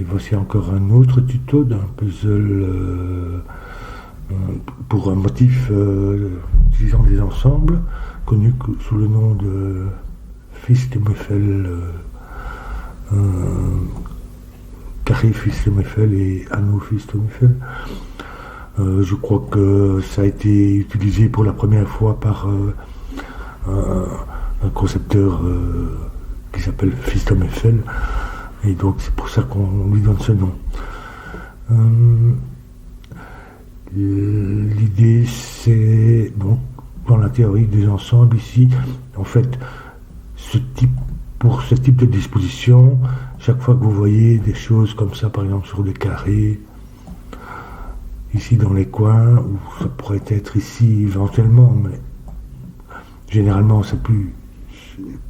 Et voici encore un autre tuto d'un puzzle pour un motif utilisant des ensembles, connu sous le nom de Fils-de-Muffel, carré Fils-de-Muffel et anneau Fils-de-Muffel. Je crois que ça a été utilisé pour la première fois par un concepteur qui s'appelle Fils-de-Muffel, et donc c'est pour ça qu'on lui donne ce nom. L'idée, c'est donc dans la théorie des ensembles ici, en fait, pour ce type de disposition, chaque fois que vous voyez des choses comme ça, par exemple sur des carrés, ici dans les coins, ou ça pourrait être ici éventuellement, mais généralement c'est plus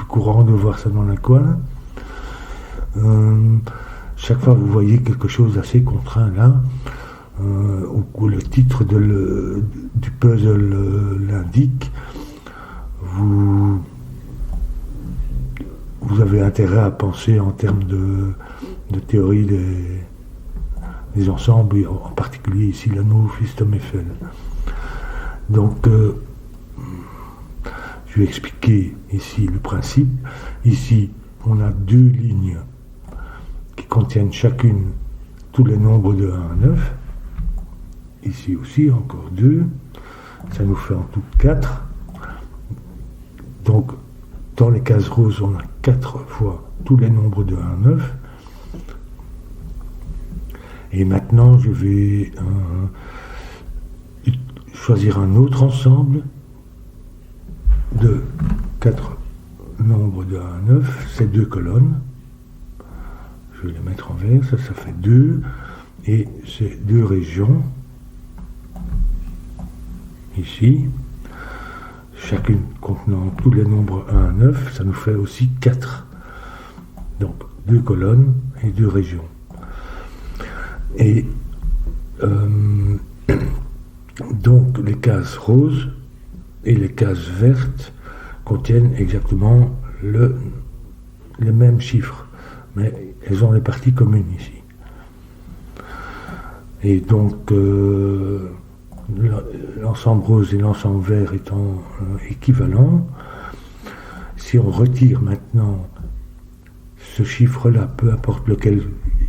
courant de voir ça dans les coins. Chaque fois que vous voyez quelque chose d'assez contraint là, où le titre du puzzle l'indique, vous avez intérêt à penser en termes de théorie des ensembles, et en particulier ici l'anneau Fils-de-Muffel. Donc, je vais expliquer ici le principe. Ici, on a deux lignes qui contiennent chacune tous les nombres de 1 à 9. Ici aussi, encore 2. Ça nous fait en tout 4. Donc, dans les cases roses, on a 4 fois tous les nombres de 1 à 9. Et maintenant, je vais choisir un autre ensemble de 4 nombres de 1 à 9, c'est 2 colonnes. Je vais les mettre en vert, ça fait 2, et c'est 2 régions, ici, chacune contenant tous les nombres 1 à 9, ça nous fait aussi 4. Donc 2 colonnes et 2 régions. Et donc les cases roses et les cases vertes contiennent exactement les mêmes chiffres, mais elles ont des parties communes ici. Et donc l'ensemble rose et l'ensemble vert étant équivalents, si on retire maintenant ce chiffre-là, peu importe lequel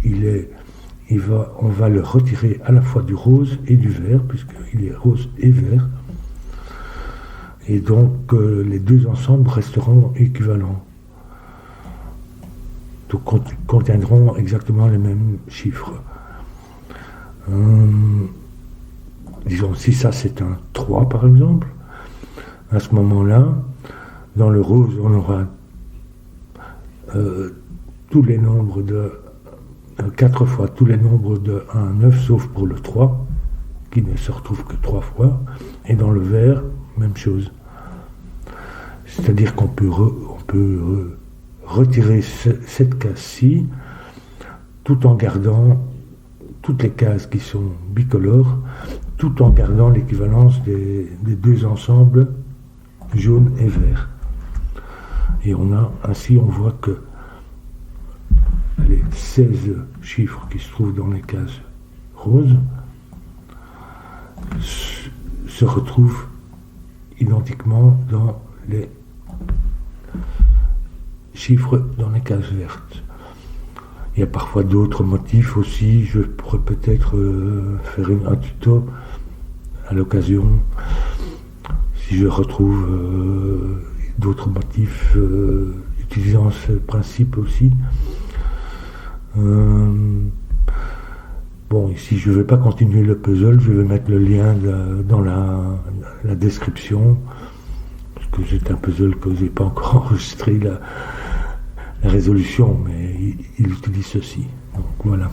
il est, on va le retirer à la fois du rose et du vert, puisqu'il est rose et vert. Et donc les deux ensembles resteront équivalents. Donc contiendront exactement les mêmes chiffres. Disons, si ça c'est un 3 par exemple, à ce moment-là, dans le rose, on aura tous les nombres de 4 fois tous les nombres de 1 à 9, sauf pour le 3, qui ne se retrouve que 3 fois, et dans le vert, même chose. C'est-à-dire qu'on peut, retirer cette case-ci, tout en gardant toutes les cases qui sont bicolores, tout en gardant l'équivalence des deux ensembles jaune et vert. Et ainsi on voit que les 16 chiffres qui se trouvent dans les cases roses se retrouvent identiquement dans les chiffres dans les cases vertes. Il y a parfois d'autres motifs aussi. Je pourrais peut-être faire un tuto à l'occasion si je retrouve d'autres motifs utilisant ce principe aussi. Bon, ici je ne vais pas continuer le puzzle, je vais mettre le lien dans la description, parce que c'est un puzzle que je n'ai pas encore enregistré la résolution, mais il utilise ceci. Donc voilà.